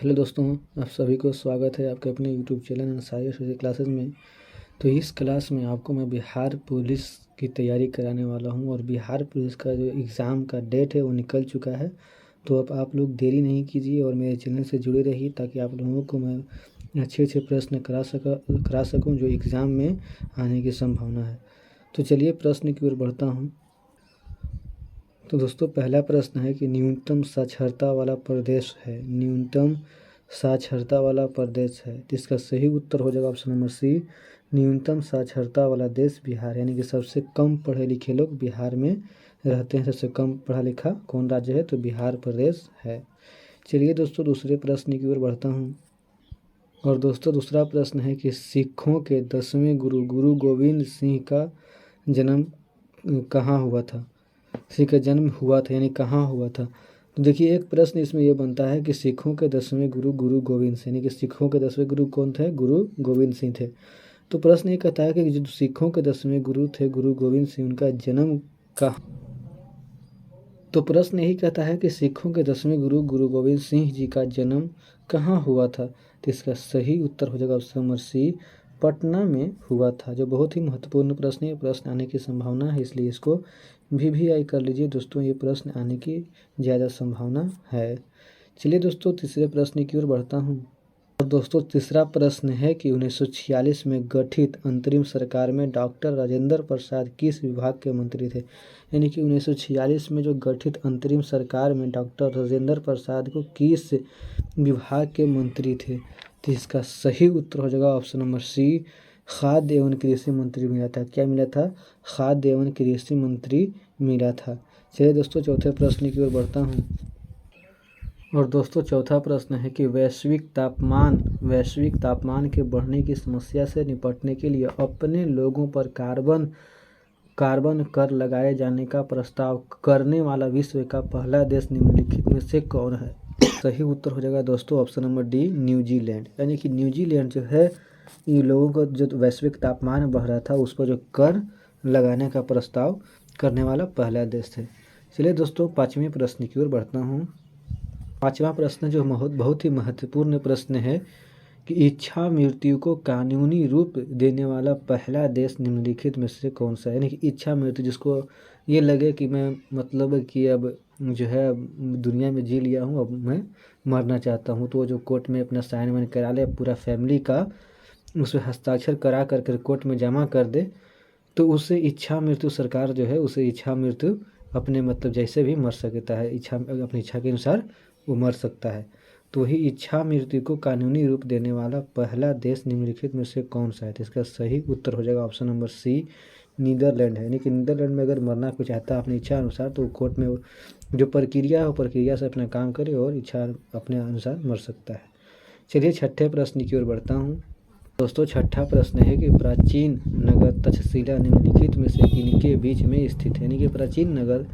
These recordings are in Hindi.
हेलो दोस्तों, आप सभी को स्वागत है आपके अपने YouTube channel Ansari social classes में। तो इस क्लास में आपको मैं बिहार पुलिस की तैयारी कराने वाला हूं और बिहार पुलिस का जो एग्ज़ाम का डेट है वो निकल चुका है। तो अब आप लोग देरी नहीं कीजिए और मेरे चैनल से जुड़े रहिए ताकि आप लोगों को मैं अच्छे अच्छे प्रश्न करा सकूँ जो एग्ज़ाम में आने की संभावना है। तो चलिए प्रश्न की ओर बढ़ता हूँ। तो दोस्तों पहला प्रश्न है कि न्यूनतम साक्षरता वाला प्रदेश है, न्यूनतम साक्षरता वाला प्रदेश है। तो इसका सही उत्तर हो जाएगा ऑप्शन नंबर सी, न्यूनतम साक्षरता वाला देश बिहार, यानी कि सबसे कम पढ़े लिखे लोग बिहार में रहते हैं। सबसे कम पढ़ा लिखा कौन राज्य है? तो बिहार प्रदेश है। चलिए दोस्तों दूसरे प्रश्न की ओर बढ़ता हूँ। और दोस्तों दूसरा प्रश्न है कि सिखों के 10वें गुरु गुरु गोविंद सिंह का जन्म कहाँ हुआ था? सिख का जन्म हुआ था यानी कहाँ हुआ था? तो देखिए एक प्रश्न इसमें यह बनता है कि सिखों के 10वें गुरु गुरु गोविंद सिंह, यानी कि सिखों के 10वें गुरु कौन थे? गुरु गोविंद सिंह थे। तो प्रश्न ये कहता है कि जो सिखों के 10वें गुरु थे गुरु गोविंद सिंह, उनका जन्म कहाँ? तो प्रश्न यही कहता है कि सिखों के 10वें गुरु गुरु गोविंद सिंह जी का जन्म कहाँ हुआ था? तो इसका सही उत्तर हो जाएगा ऑप्शन नंबर सी, पटना में हुआ था। जो बहुत ही महत्वपूर्ण प्रश्न है, प्रश्न आने की संभावना है, इसलिए इसको VVI कर लीजिए दोस्तों, ये प्रश्न आने की ज़्यादा संभावना है। चलिए दोस्तों तीसरे प्रश्न की ओर बढ़ता हूँ। और दोस्तों तीसरा प्रश्न है कि 1946 में गठित अंतरिम सरकार में डॉक्टर राजेंद्र प्रसाद किस विभाग के मंत्री थे? यानी कि 1946 में जो गठित अंतरिम सरकार में डॉक्टर राजेंद्र प्रसाद को किस विभाग के मंत्री थे? तो इसका सही उत्तर हो जाएगा ऑप्शन नंबर सी, खाद्य एवं कृषि मंत्री मिला था। क्या मिला था? खाद्य एवं कृषि मंत्री मिला था। चलिए दोस्तों चौथे प्रश्न की ओर बढ़ता हूँ। और दोस्तों चौथा प्रश्न है कि वैश्विक तापमान के बढ़ने की समस्या से निपटने के लिए अपने लोगों पर कार्बन कर लगाए जाने का प्रस्ताव करने वाला विश्व का पहला देश निम्नलिखित में से कौन है? सही उत्तर हो जाएगा दोस्तों ऑप्शन नंबर डी, न्यूजीलैंड। यानी कि न्यूजीलैंड जो है ये लोगों को जो वैश्विक तापमान बढ़ रहा था उस पर जो कर लगाने का प्रस्ताव करने वाला पहला देश थे। चलिए दोस्तों पाँचवें प्रश्न की ओर बढ़ता हूँ। पांचवा प्रश्न जो बहुत ही महत्वपूर्ण प्रश्न है कि इच्छा मृत्यु को कानूनी रूप देने वाला पहला देश निम्नलिखित में से कौन सा है? यानी कि इच्छा मृत्यु, जिसको ये लगे कि मैं मतलब कि अब जो है दुनिया में जी लिया हूँ, अब मैं मरना चाहता हूँ, तो वो जो कोर्ट में अपना साइन वाइन करा ले, पूरा फैमिली का उस पर हस्ताक्षर करा कर कोर्ट में जमा कर दे, तो उसे इच्छा मृत्यु सरकार जो है उसे इच्छा मृत्यु अपने मतलब जैसे भी मर सकता है, अपनी इच्छा के अनुसार वो मर सकता है। तो वही इच्छा मृत्यु को कानूनी रूप देने वाला पहला देश निम्नलिखित में से कौन सा है? तो इसका सही उत्तर हो जाएगा ऑप्शन नंबर सी, नीदरलैंड है। यानी कि नीदरलैंड में अगर मरना को चाहता है अपनी इच्छा अनुसार तो कोर्ट में जो प्रक्रिया है वो प्रक्रिया से अपना काम करे और इच्छा अपने अनुसार मर सकता है। चलिए छठे प्रश्न की ओर बढ़ता हूँ। दोस्तों छठा प्रश्न है कि प्राचीन नगर तक्षशिला निम्नलिखित में से किनके बीच में स्थित है? यानी कि प्राचीन नगर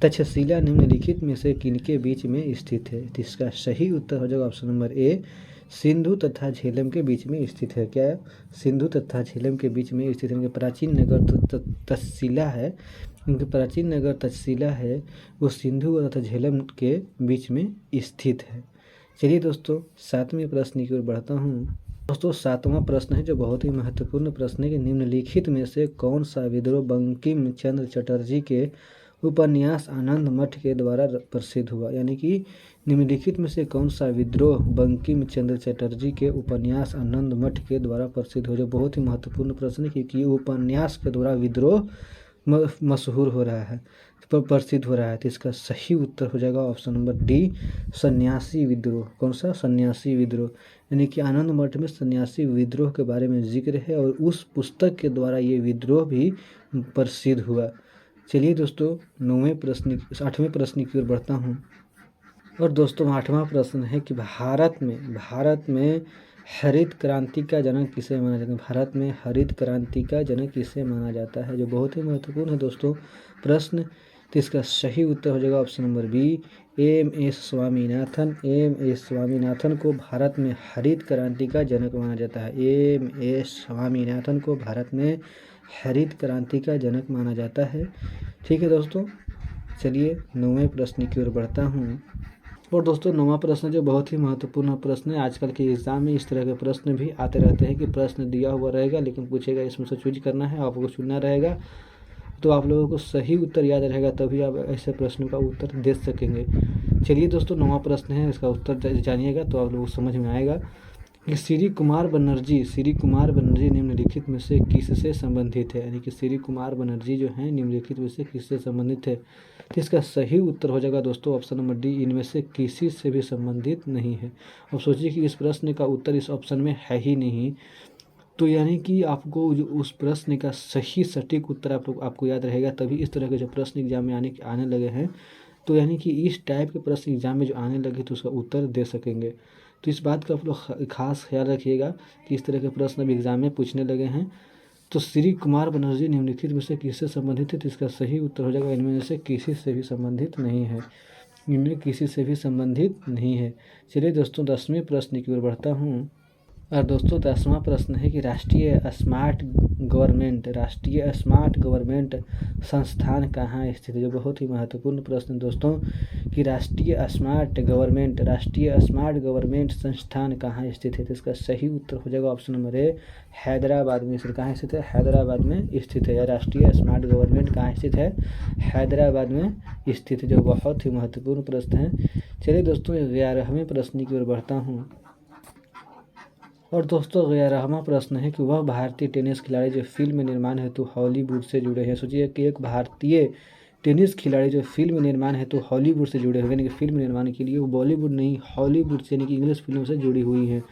तक्षशिला निम्नलिखित में से किनके बीच में स्थित है? तो इसका सही उत्तर हो जाएगा ऑप्शन नंबर ए, सिंधु तथा झेलम के बीच में स्थित है। क्या? सिंधु तथा झेलम के बीच में स्थित है। प्राचीन नगर तक्षशिला है, उनके प्राचीन नगर तक्षशिला है वो सिंधु तथा झेलम के बीच में स्थित है। चलिए दोस्तों सातवें प्रश्न की ओर बढ़ता हूँ। दोस्तों सातवां प्रश्न है जो बहुत ही महत्वपूर्ण प्रश्न है कि निम्नलिखित में से कौन सा विद्रोह बंकिम चंद्र चटर्जी के उपन्यास आनंद मठ के द्वारा प्रसिद्ध हुआ? यानी कि निम्नलिखित में से कौन सा विद्रोह बंकिम चंद्र चटर्जी के उपन्यास आनंद मठ के द्वारा प्रसिद्ध हो? जो बहुत ही महत्वपूर्ण प्रश्न है क्योंकि उपन्यास के द्वारा विद्रोह मशहूर हो रहा है, प्रसिद्ध हो रहा है। तो इसका सही उत्तर हो जाएगा ऑप्शन नंबर डी, सन्यासी विद्रोह। कौन सा? सन्यासी विद्रोह। यानी कि आनंद मठ में सन्यासी विद्रोह के बारे में जिक्र है और उस पुस्तक के द्वारा ये विद्रोह भी प्रसिद्ध हुआ। चलिए दोस्तों आठवें प्रश्न की ओर बढ़ता हूँ। और दोस्तों आठवां प्रश्न है कि भारत में हरित क्रांति का जनक किसे माना जाता है? भारत में हरित क्रांति का जनक किसे माना जाता है? जो बहुत ही महत्वपूर्ण है दोस्तों प्रश्न। तो इसका सही उत्तर हो जाएगा option number B, MS Swaminathan. MS Swaminathan को भारत में हरित क्रांति का जनक माना जाता है। MS स्वामीनाथन को भारत में हरित क्रांति का जनक माना जाता है। ठीक है दोस्तों, चलिए 9वें प्रश्न की ओर बढ़ता हूँ। और दोस्तों 9वां प्रश्न जो बहुत ही महत्वपूर्ण प्रश्न है, आजकल के एग्जाम में इस तरह के प्रश्न भी आते रहते हैं कि प्रश्न दिया हुआ रहेगा लेकिन पूछेगा इसमें से चूज करना है, आपको चुनना रहेगा। तो आप लोगों को सही उत्तर याद रहेगा तभी आप ऐसे प्रश्न का उत्तर दे सकेंगे। चलिए दोस्तों 9वां प्रश्न है, इसका उत्तर जानिएगा तो आप लोगों को समझ में आएगा कि श्री कुमार बनर्जी निम्नलिखित में से किससे संबंधित है। यानी कि श्री कुमार बनर्जी जो है निम्नलिखित में से किससे संबंधित है। तो इसका सही उत्तर हो जाएगा दोस्तों ऑप्शन नंबर डी, इनमें से किसी से भी संबंधित नहीं है। अब सोचिए कि इस प्रश्न का उत्तर इस ऑप्शन में है ही नहीं, तो यानी कि आपको जो उस प्रश्न का सही सटीक उत्तर आपको याद रहेगा तभी इस तरह के जो प्रश्न एग्जाम में आने लगे हैं, तो यानी कि इस टाइप के प्रश्न एग्जाम में जो आने लगे तो उसका उत्तर दे सकेंगे। तो इस बात का आप लोग खास ख्याल रखिएगा कि इस तरह के प्रश्न अभी एग्जाम में पूछने लगे हैं। तो श्री कुमार बनर्जी निम्नलिखित में से किससे संबंधित है, तो इसका सही उत्तर हो जाएगा इनमें से किसी से भी संबंधित नहीं है, इनमें किसी से भी संबंधित नहीं है। चलिए दोस्तों 10वें प्रश्न की ओर बढ़ता हूँ। और दोस्तों 10वां प्रश्न है कि राष्ट्रीय स्मार्ट गवर्नमेंट संस्थान कहाँ स्थित है। जो बहुत ही महत्वपूर्ण प्रश्न दोस्तों कि राष्ट्रीय स्मार्ट गवर्नमेंट संस्थान कहाँ स्थित है। तो इसका सही उत्तर हो जाएगा ऑप्शन नंबर ए, हैदराबाद में स्थित। कहाँ स्थित है, हैदराबाद में स्थित है। राष्ट्रीय स्मार्ट गवर्नमेंट कहाँ स्थित है, हैदराबाद में स्थित है। जो बहुत ही महत्वपूर्ण प्रश्न है। चलिए दोस्तों 11वें प्रश्न की ओर बढ़ता हूँ। और दोस्तों 11वां प्रश्न है कि वह भारतीय टेनिस खिलाड़ी जो फिल्म निर्माण हेतु हॉलीवुड से जुड़े हैं। सोचिए कि एक भारतीय टेनिस खिलाड़ी जो फिल्म निर्माण हेतु हॉलीवुड से जुड़े हुए, यानी कि फिल्म निर्माण के लिए वो बॉलीवुड नहीं हॉलीवुड से यानी कि इंग्लिश फिल्म से जुड़ी हुई हैं।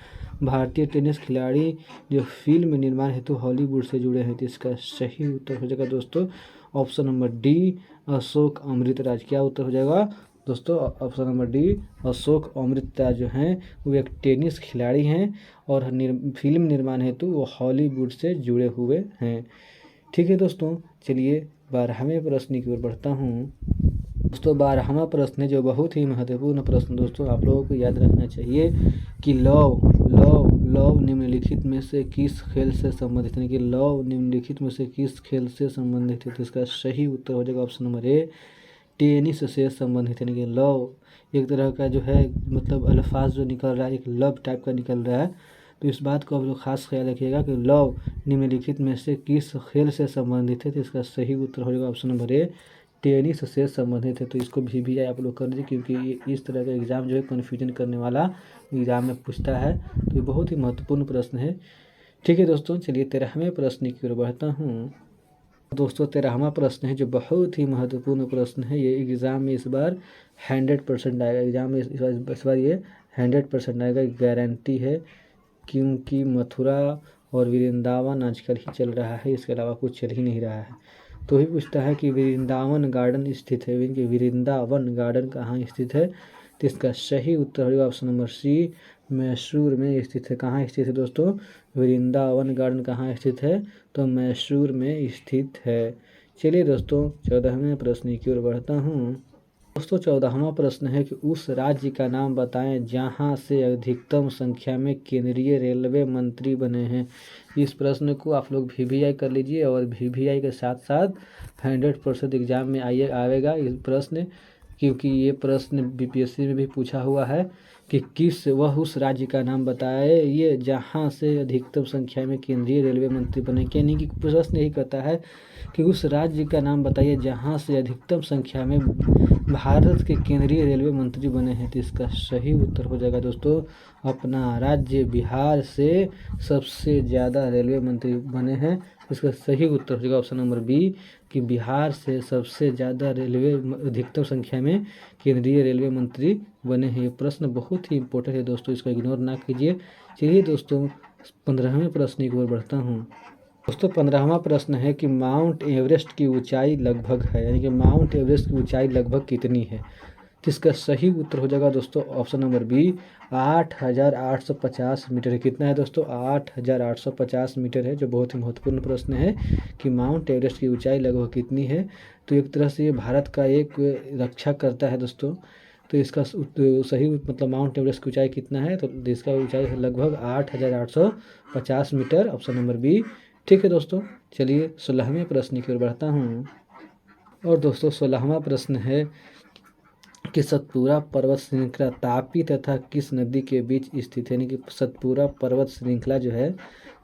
भारतीय टेनिस खिलाड़ी जो फिल्म निर्माण हेतु हॉलीवुड से जुड़े हैं, तो इसका सही उत्तर हो जाएगा दोस्तों option number D, Ashok Amritraj. क्या उत्तर हो जाएगा दोस्तों option number D, Ashok Amritraj जो हैं वो एक टेनिस खिलाड़ी हैं और फिल्म निर्माण हेतु वो हॉलीवुड से जुड़े हुए हैं। ठीक है दोस्तों, चलिए 12वें प्रश्न की ओर बढ़ता हूँ। दोस्तों 12वां प्रश्न है जो बहुत ही महत्वपूर्ण प्रश्न दोस्तों आप लोगों को याद रखना चाहिए कि लव निम्नलिखित में से किस खेल से संबंधित है। कि लव निम्नलिखित में से किस खेल से संबंधित है। तो इसका सही उत्तर हो जाएगा ऑप्शन नंबर ए, टेनिस से संबंधित है। यानी कि लव एक तरह का जो है मतलब अल्फाज जो निकल रहा है एक लव टाइप का निकल रहा है। तो इस बात को आप लोग खास ख्याल रखिएगा कि लव निम्नलिखित में से किस खेल से संबंधित है। तो इसका सही उत्तर हो जाएगा ऑप्शन नंबर ए, टेनिस से संबंधित है। तो इसको भी आप लोग कर दीजिए क्योंकि इस तरह का एग्ज़ाम जो है कन्फ्यूजन करने वाला एग्ज़ाम में पूछता है। तो ये बहुत ही महत्वपूर्ण प्रश्न है। ठीक है दोस्तों, चलिए 13वें प्रश्न की ओर बढ़ता हूँ। दोस्तों 13वां प्रश्न है जो बहुत ही महत्वपूर्ण प्रश्न है। ये एग्ज़ाम में इस बार 100% आएगा। एग्ज़ाम में इस बार ये 100% आएगा, गारंटी है। क्योंकि मथुरा और वृंदावन आजकल ही चल रहा है, इसके अलावा कुछ चल ही नहीं रहा है। तो ही पूछता है कि वृंदावन गार्डन स्थित है। इनके वृंदावन गार्डन कहाँ स्थित है। तो इसका सही उत्तर होगा ऑप्शन नंबर सी, मैसूर में स्थित है। कहाँ स्थित है दोस्तों, वृंदावन गार्डन कहाँ स्थित है, तो मैसूर में स्थित है। चलिए दोस्तों 14वें प्रश्न की ओर बढ़ता हूँ। दोस्तों 14वां प्रश्न है कि उस राज्य का नाम बताएं जहां से अधिकतम संख्या में केंद्रीय रेलवे मंत्री बने हैं। इस प्रश्न को आप लोग VVI कर लीजिए और VVI के साथ साथ 100% एग्जाम में आएगा ये प्रश्न, क्योंकि ये प्रश्न BPSC में भी पूछा हुआ है कि वह उस राज्य का नाम बताए ये जहां से अधिकतम संख्या में केंद्रीय रेलवे मंत्री बने। यानी कि प्रश्न यही कहता है कि उस राज्य का नाम बताइए जहां से अधिकतम संख्या में भारत के केंद्रीय रेलवे मंत्री बने हैं। तो इसका सही उत्तर हो जाएगा दोस्तों अपना राज्य बिहार से सबसे ज़्यादा रेलवे मंत्री बने हैं। इसका सही उत्तर हो जाएगा ऑप्शन नंबर बी कि बिहार से सबसे ज़्यादा अधिकतम संख्या में केंद्रीय रेलवे मंत्री बने हैं। ये प्रश्न बहुत ही इंपॉर्टेंट है दोस्तों, इसको इग्नोर ना कीजिए। चलिए दोस्तों 15वें प्रश्न की ओर बढ़ता हूँ। दोस्तों 15वां प्रश्न है कि माउंट एवरेस्ट की ऊंचाई लगभग है। यानी कि माउंट एवरेस्ट की ऊंचाई लगभग कितनी है। तो इसका सही उत्तर हो जाएगा दोस्तों ऑप्शन नंबर बी, 8,850 मीटर है। कितना है दोस्तों, 8,850 मीटर है। जो बहुत ही महत्वपूर्ण प्रश्न है कि माउंट एवरेस्ट की ऊंचाई लगभग कितनी है। तो एक तरह से ये भारत का एक रक्षा करता है दोस्तों। तो इसका सही मतलब माउंट एवरेस्ट की ऊंचाई कितना है, तो इसका ऊंचाई है लगभग 8,850 मीटर, ऑप्शन नंबर बी। ठीक है दोस्तों, चलिए 16वें प्रश्न की ओर बढ़ता हूँ। और दोस्तों 16वां प्रश्न है कि सतपुरा पर्वत श्रृंखला तापी तथा किस नदी के बीच स्थित है। यानी कि सतपुरा पर्वत श्रृंखला जो है,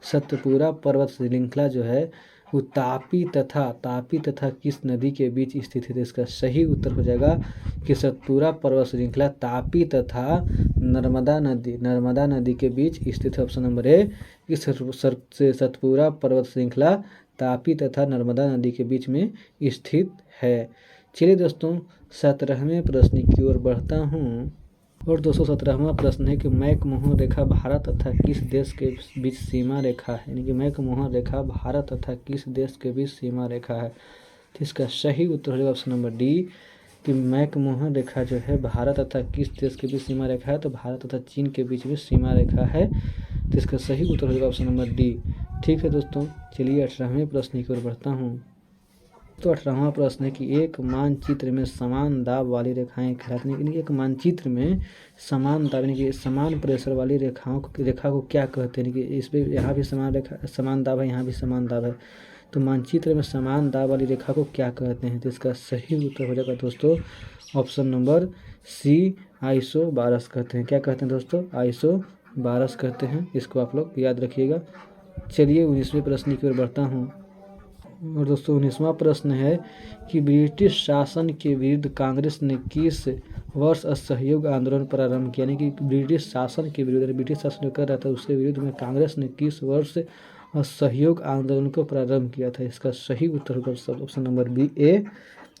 सतपुरा पर्वत श्रृंखला जो है वो तापी तथा किस नदी के बीच स्थित है। तो इसका सही उत्तर हो जाएगा कि सतपुरा पर्वत श्रृंखला तापी तथा नर्मदा नदी के बीच स्थित है। ऑप्शन नंबर ए कि सतपुरा पर्वत श्रृंखला तापी तथा नर्मदा नदी के बीच में स्थित है। चलिए दोस्तों 17वें प्रश्न की ओर बढ़ता हूँ। और दोस्तों 17वां प्रश्न है कि मैकमोहन रेखा भारत तथा किस देश के बीच सीमा रेखा है। यानी कि मैकमोहन रेखा भारत तथा किस देश के बीच सीमा रेखा है। तो इसका सही उत्तर हो जाएगा ऑप्शन नंबर डी कि मैकमोहन रेखा जो है भारत तथा किस देश के बीच सीमा रेखा है, तो भारत तथा चीन के बीच में सीमा रेखा है। तो इसका सही उत्तर हो जाएगा ऑप्शन नंबर डी। ठीक है दोस्तों, चलिए 18वें प्रश्न की ओर बढ़ता हूँ। तो 18वां प्रश्न है कि एक मानचित्र में समान दाब वाली रेखाएं कहलाती हैं। एक मानचित्र में समान दाब यानी कि समान प्रेशर वाली रेखा को क्या कहते हैं। कि इस पर यहाँ भी समान दाब है, यहाँ भी समान दाब है, तो मानचित्र में समान दाब वाली रेखा को क्या कहते हैं। तो इसका सही उत्तर हो जाएगा दोस्तों ऑप्शन नंबर सी आइसोबारस कहते हैं। क्या कहते हैं दोस्तों? आइसोबारस कहते हैं। इसको आप लोग याद रखिएगा। चलिए 19वें प्रश्न की ओर बढ़ता हूँ। और दोस्तों 19वां प्रश्न है कि ब्रिटिश शासन के विरुद्ध कांग्रेस ने किस वर्ष असहयोग आंदोलन प्रारंभ किया। यानी कि ब्रिटिश शासन के विरुद्ध, ब्रिटिश शासन जो कर रहा था उसके विरुद्ध में कांग्रेस ने किस वर्ष असहयोग आंदोलन को प्रारंभ किया था। इसका सही उत्तर होगा ऑप्शन नंबर बी ए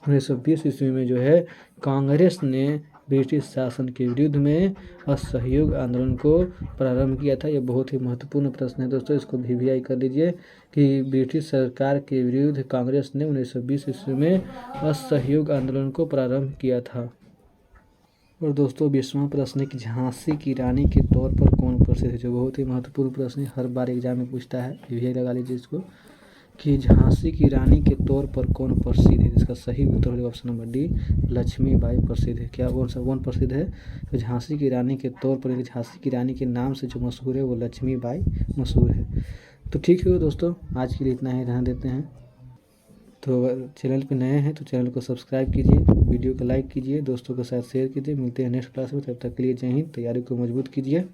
1920 ईस्वी में जो है कांग्रेस ने ब्रिटिश शासन के विरुद्ध में असहयोग आंदोलन को प्रारंभ किया था। यह बहुत ही महत्वपूर्ण प्रश्न है दोस्तों, इसको वीवीआई कर लीजिए कि ब्रिटिश सरकार के विरुद्ध कांग्रेस ने 1920 ईस्वी में असहयोग आंदोलन को प्रारंभ किया था। और दोस्तों 20वां प्रश्न है कि झांसी की रानी के तौर पर कौन प्रसिद्ध है। जो बहुत ही महत्वपूर्ण प्रश्न है, हर बार एग्जाम में पूछता है, वीवीआई लगा लीजिए इसको कि झांसी की रानी के तौर पर कौन प्रसिद्ध है। इसका सही उत्तर होगा ऑप्शन नंबर डी लक्ष्मीबाई प्रसिद्ध है। क्या कौन प्रसिद्ध है? तो झांसी की रानी के तौर पर, झांसी की रानी के नाम से जो मशहूर है वो लक्ष्मीबाई मशहूर है। तो ठीक है दोस्तों, आज के लिए इतना ही रहने देते हैं। तो अगर चैनल पे नए हैं तो चैनल को सब्सक्राइब कीजिए, वीडियो को लाइक कीजिए, दोस्तों के साथ शेयर कीजिए। मिलते हैं नेक्स्ट क्लास में, तब तक के लिए जय हिंद। तैयारी को मजबूत कीजिए।